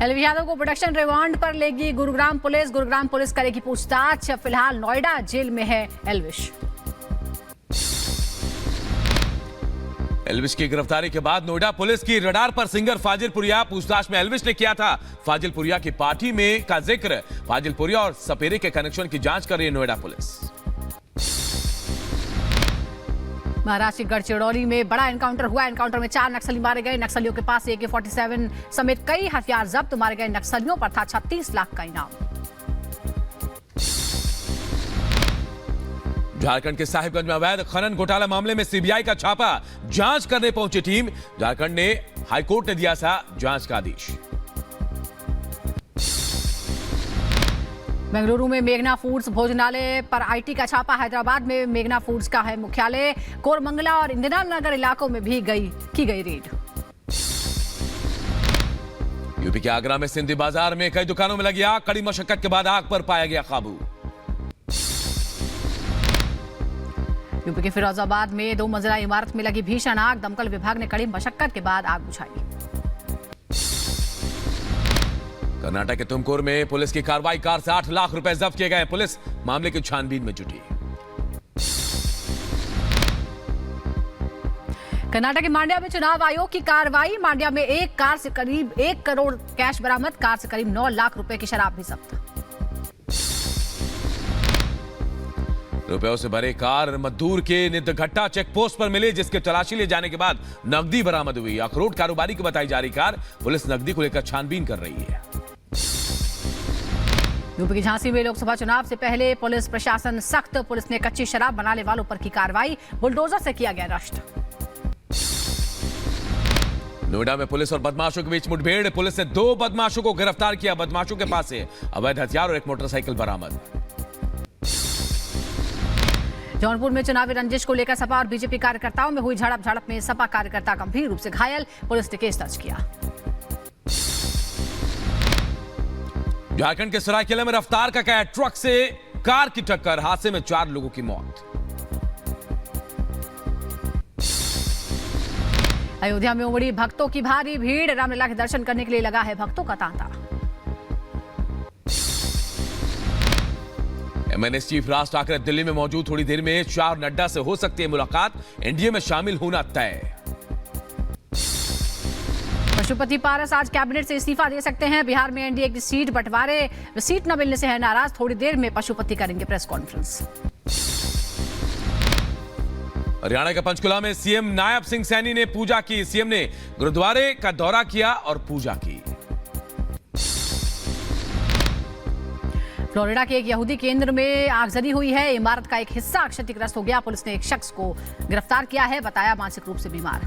एलविश यादव को protection remand पर लेगी गुरुग्राम पुलिस करेगी पूछताछ। फिलहाल नोएडा जेल में है एलविश। एलविश की गिरफ्तारी के बाद नोएडा पुलिस की रडार पर सिंगर फाजिल पुरिया। पूछताछ में एलविश ने किया था फाजिल पुरिया की पार्टी में का जिक्र। फाजिल पुरिया और सपेरे के कनेक्शन की जांच कर रही है नोएडा पुलिस। महाराष्ट्र के गढ़चिरौली में बड़ा एनकाउंटर हुआ। एनकाउंटर में 4 नक्सली मारे गए। नक्सलियों के पास AK-47 समेत कई हथियार जब्त। मारे गए नक्सलियों पर था 36 लाख का इनाम। झारखंड के साहिबगंज में अवैध खनन घोटाला मामले में सीबीआई का छापा। जांच करने पहुंची टीम। झारखंड ने हाईकोर्ट ने दिया था जांच का आदेश। बेंगलुरु में मेघना फूड्स भोजनालय पर IT का छापा। हैदराबाद में मेघना फूड्स का है मुख्यालय। कोरमंगला और इंदिरा नगर इलाकों में भी की गई रेड। यूपी के आगरा में सिंधी बाजार में कई दुकानों में लगी आग। कड़ी मशक्कत के बाद आग पर पाया गया काबू। यूपी के फिरोजाबाद में 2 मंजिला इमारत में लगी भीषण आग। दमकल विभाग ने कड़ी मशक्कत के बाद आग बुझाई। कर्नाटक के तुमकुर में पुलिस की कार्रवाई। कार से 8 लाख रुपए जब्त किए गए। पुलिस मामले की छानबीन में जुटी। कर्नाटक के मांड्या में चुनाव आयोग की कार्रवाई। मांड्या में एक कार से करीब 1 करोड़ कैश बरामद। कार से करीब 9 लाख रुपए की शराब भी जब्त। रुपयों से भरे कार मद्दूर के निदघट्टा चेक पोस्ट पर मिली, जिसके तलाशी ले जाने के बाद नकदी बरामद हुई। अखरोट कारोबारी की बताई जा रही कार। पुलिस नकदी को लेकर छानबीन कर रही है। यूपी की झांसी में लोकसभा चुनाव से पहले पुलिस प्रशासन सख्त। पुलिस ने कच्ची शराब बनाने वालों पर की कार्रवाई। बुलडोजर से किया गया नष्ट। नोएडा में पुलिस और बदमाशों के बीच मुठभेड़। पुलिस ने 2 बदमाशों को गिरफ्तार किया। बदमाशों के पास से अवैध हथियार और एक मोटरसाइकिल बरामद। जौनपुर में चुनावी रंजिश को लेकर सपा और बीजेपी कार्यकर्ताओं में हुई झड़प में सपा कार्यकर्ता गंभीर रूप से घायल। पुलिस ने केस दर्ज किया। झारखंड के सरायकेला में रफ्तार का कहर। ट्रक से कार की टक्कर। हादसे में 4 लोगों की मौत। अयोध्या में उमड़ी भक्तों की भारी भीड़। रामलला के दर्शन करने के लिए लगा है भक्तों का तांता। एमएनएस चीफ राज ठाकरे दिल्ली में मौजूद। थोड़ी देर में शाह नड्डा से हो सकती है मुलाकात। एनडीए में शामिल होना तय। पशुपति पारस आज कैबिनेट से इस्तीफा दे सकते हैं। बिहार में एनडीए की सीट बंटवारे सीट न मिलने से है नाराज। थोड़ी देर में पशुपति करेंगे प्रेस कॉन्फ्रेंस। हरियाणा के पंचकुला में सीएम नायब सिंह सैनी ने पूजा की। सीएम ने गुरुद्वारे का दौरा किया और पूजा की। फ्लोरिडा के एक यहूदी केंद्र में आगजनी हुई है। इमारत का एक हिस्सा क्षतिग्रस्त हो गया। पुलिस ने एक शख्स को गिरफ्तार किया है। बताया मानसिक रूप से बीमार।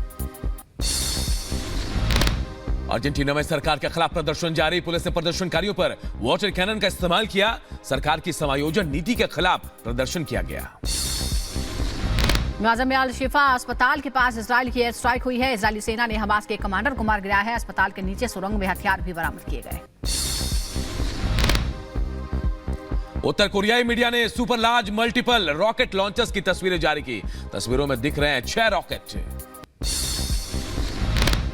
अर्जेंटीना में सरकार के खिलाफ प्रदर्शन जारी। पुलिस ने प्रदर्शनकारियों पर वाटर कैनन का इस्तेमाल किया। सरकार की समायोजन नीति के खिलाफ प्रदर्शन किया गया। गाजा में अल शिफा अस्पताल के पास इजराइल की एयर स्ट्राइक हुई है। इजरायली सेना ने हमास के कमांडर को मार गिराया है। अस्पताल के नीचे सुरंग में हथियार भी बरामद किए गए। उत्तर कोरियाई मीडिया ने super large multiple rocket launchers की तस्वीरें जारी की। तस्वीरों में दिख रहे हैं 6 रॉकेट।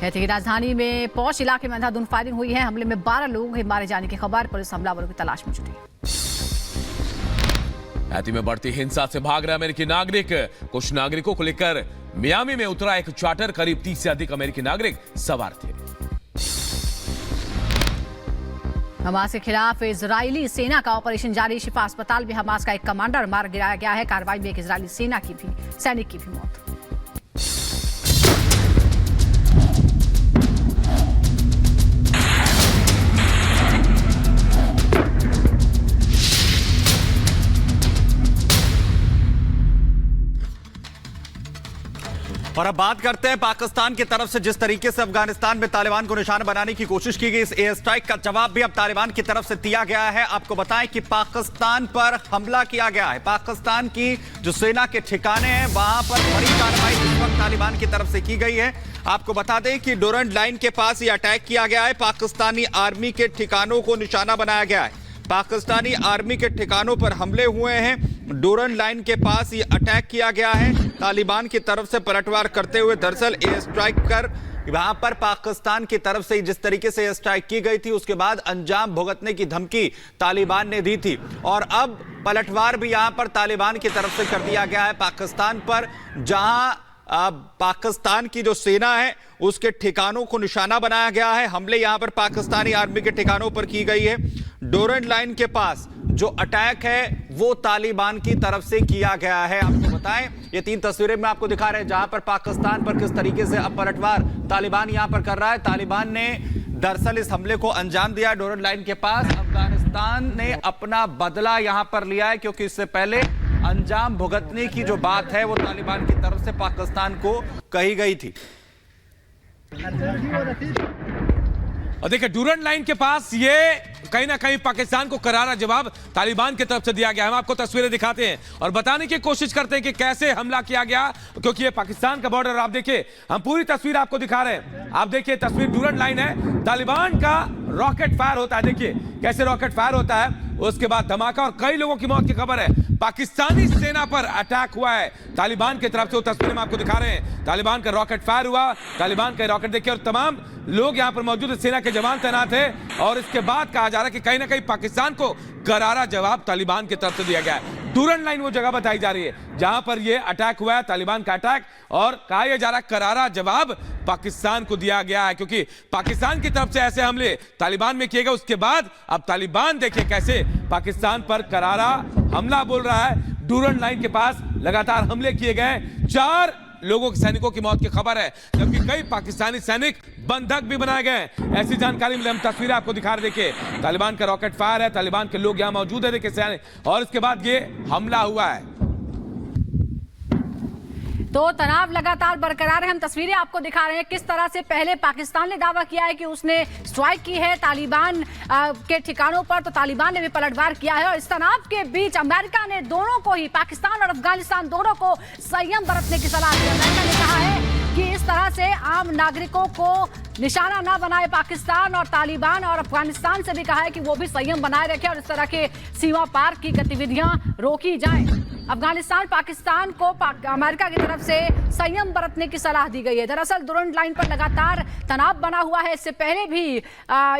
हैती की राजधानी में पौष इलाके में अंधाधुंध फायरिंग हुई है। हमले में 12 लोगों के मारे जाने की खबर। पुलिस हमलावरों की तलाश में जुटी। हैती में बढ़ती हिंसा से भाग रहे अमेरिकी नागरिक। कुछ नागरिकों को लेकर मियामी में उतरा एक चार्टर। करीब 30 से अधिक अमेरिकी नागरिक सवार थे। हमास के खिलाफ इजरायली सेना का ऑपरेशन जारी। शिफा अस्पताल में हमास का एक कमांडर मार गिराया गया है। कार्रवाई में एक इजरायली सैनिक की भी मौत। और अब बात करते हैं पाकिस्तान की तरफ से जिस तरीके से अफगानिस्तान में तालिबान को निशाना बनाने की कोशिश की गई। इस एयर स्ट्राइक का जवाब भी अब तालिबान की तरफ से दिया गया है। आपको बताएं कि पाकिस्तान पर हमला किया गया है। पाकिस्तान की जो सेना के ठिकाने हैं वहां पर बड़ी कार्रवाई इस वक्त तालिबान की तरफ से की गई है। आपको बता दें कि डोरंड लाइन के पास ये अटैक किया गया है। पाकिस्तानी आर्मी के ठिकानों को निशाना बनाया गया है। पाकिस्तानी आर्मी के ठिकानों पर हमले हुए हैं। डोरन लाइन के पास ये अटैक किया गया है। तालिबान की तरफ से पलटवार करते हुए दरअसल एयर स्ट्राइक कर वहां पर पाकिस्तान की तरफ से जिस तरीके से स्ट्राइक की गई थी उसके बाद अंजाम भुगतने की धमकी तालिबान ने दी थी और अब पलटवार भी यहां पर तालिबान की तरफ से कर दिया गया है पाकिस्तान पर, जहां पाकिस्तान की जो सेना है उसके ठिकानों को निशाना बनाया गया है। हमले यहां पर पाकिस्तानी आर्मी के ठिकानों पर की गई है। डोरंड लाइन के पास जो अटैक है वो तालिबान की तरफ से किया गया है। आपको बताएं, ये 3 तस्वीरें में आपको दिखा रहे हैं जहां पर पाकिस्तान पर किस तरीके से अब पलटवार तालिबान यहां पर कर रहा है। तालिबान ने दरअसल इस हमले को अंजाम दिया डोरंड लाइन के पास। अफगानिस्तान ने अपना बदला यहां पर लिया है क्योंकि इससे पहले अंजाम भुगतने की जो बात है वो तालिबान की तरफ से पाकिस्तान को कही गई थी। और देखिए डूरंड लाइन के पास ये कहीं ना कहीं पाकिस्तान को करारा जवाब तालिबान की तरफ से दिया गया। हम आपको तस्वीरें दिखाते हैं और बताने की कोशिश करते हैं कि कैसे हमला किया गया, क्योंकि ये पाकिस्तान का बॉर्डर। आप देखिए, हम पूरी तस्वीर आपको दिखा रहे हैं। आप देखिए तस्वीर डूरंड लाइन है, तालिबान का रॉकेट फायर होता है। देखिए कैसे रॉकेट फायर होता है, उसके बाद धमाका और कई लोगों की मौत की खबर है। पाकिस्तानी सेना पर अटैक हुआ है तालिबान की तरफ से। वो तस्वीरें हम आपको दिखा रहे हैं, तालिबान का रॉकेट फायर हुआ, तालिबान का रॉकेट देखिए और तमाम लोग यहां पर मौजूद सेना के जवान तैनात हैं। और इसके बाद कहा जा रहा है कि कहीं ना कहीं पाकिस्तान को करारा जवाब तालिबान की तरफ से दिया गया है। डूरंड लाइन वो जगह बताई जा रही है जहां पर ये अटैक हुआ है, तालिबान का अटैक, और कहा यह जा रहा है करारा जवाब पाकिस्तान को दिया गया है क्योंकि पाकिस्तान की तरफ से ऐसे हमले तालिबान में किए गए। उसके बाद अब तालिबान देखिए कैसे पाकिस्तान पर करारा हमला बोल रहा है। डूरंड लाइन के पास लगातार हमले किए गए, 4 लोगों के सैनिकों की मौत की खबर है, जबकि कई पाकिस्तानी सैनिक बंधक भी बनाए गए। ऐसी जानकारी मिली, हम तस्वीरें आपको दिखा रहे। देखिए तालिबान का रॉकेट फायर है, तालिबान के लोग यहां मौजूद है, देखिए सैनिक, और इसके बाद ये हमला हुआ है। तो तनाव लगातार बरकरार है। हम तस्वीरें आपको दिखा रहे हैं किस तरह से पहले पाकिस्तान ने दावा किया है कि उसने स्ट्राइक की है तालिबान के ठिकानों पर, तो तालिबान ने भी पलटवार किया है। और इस तनाव के बीच अमेरिका ने दोनों को ही, पाकिस्तान और अफगानिस्तान दोनों को संयम बरतने की सलाह दी। अमेरिका ने कहा है कि इस तरह से आम नागरिकों को निशाना ना बनाए पाकिस्तान, और तालिबान और अफगानिस्तान से भी कहा है कि वो भी संयम बनाए रखे और इस तरह के सीमा पार की गतिविधियां रोकी जाएं। अफगानिस्तान पाकिस्तान को अमेरिका की तरफ से संयम बरतने की सलाह दी गई है। दरअसल डूरंड लाइन पर लगातार तनाव बना हुआ है, इससे पहले भी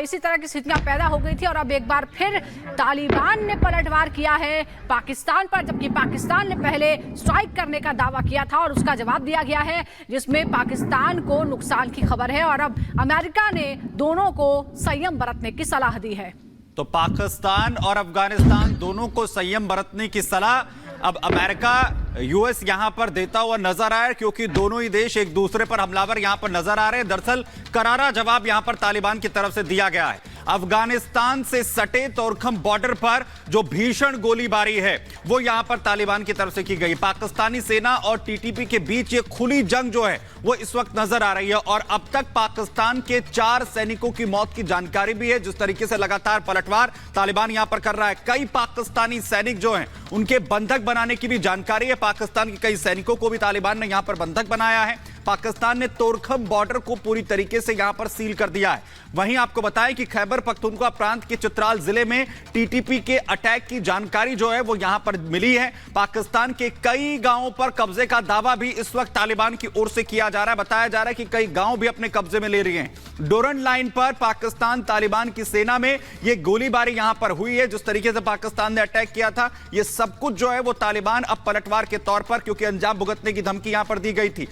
इसी तरह की स्थितियां पैदा हो गई थी और अब एक बार फिर तालिबान ने पलटवार किया है पाकिस्तान पर, जबकि पाकिस्तान ने पहले स्ट्राइक करने का दावा किया था और उसका जवाब दिया गया है जिसमें पाकिस्तान को नुकसान की खबर है। और अब अमेरिका ने दोनों को संयम बरतने की सलाह दी है। तो पाकिस्तान और अफगानिस्तान दोनों को संयम बरतने की सलाह अब अमेरिका, यूएस यहां पर देता हुआ नजर आया, क्योंकि दोनों ही देश एक दूसरे पर हमलावर यहां पर नजर आ रहे हैं। दरअसल करारा जवाब यहां पर तालिबान की तरफ से दिया गया है। अफगानिस्तान से सटे तोरखम बॉर्डर पर जो भीषण गोलीबारी है वो यहां पर तालिबान की तरफ से की गई। पाकिस्तानी सेना और टीटीपी के बीच ये खुली जंग जो है वो इस वक्त नजर आ रही है और अब तक पाकिस्तान के 4 सैनिकों की मौत की जानकारी भी है। जिस तरीके से लगातार पलटवार तालिबान यहां पर कर रहा है, कई पाकिस्तानी सैनिक जो हैं उनके बंधक बनाने की भी जानकारी है। पाकिस्तान के कई सैनिकों को भी तालिबान ने यहां पर बंधक बनाया है। पाकिस्तान ने तोरखम बॉर्डर को पूरी तरीके से यहां पर सील कर दिया है। वहीं आपको बताएं कि खैबर पख्तूनख्वा प्रांत के चित्राल जिले में टीटीपी के अटैक की जानकारी जो है वो यहां पर मिली है। पाकिस्तान के कई गांवों पर कब्जे का दावा भी इस वक्त तालिबान की ओर से किया जा रहा है। बताया जा रहा है कि कई गांव भी अपने कब्जे में ले रहे हैं। डोरंड लाइन पर पाकिस्तान तालिबान की सेना में यह गोलीबारी यहां पर हुई है। जिस तरीके से पाकिस्तान ने अटैक किया था, यह सब कुछ जो है वो तालिबान अब पलटवार के तौर पर, क्योंकि अंजाम भुगतने की धमकी यहां पर दी गई थी,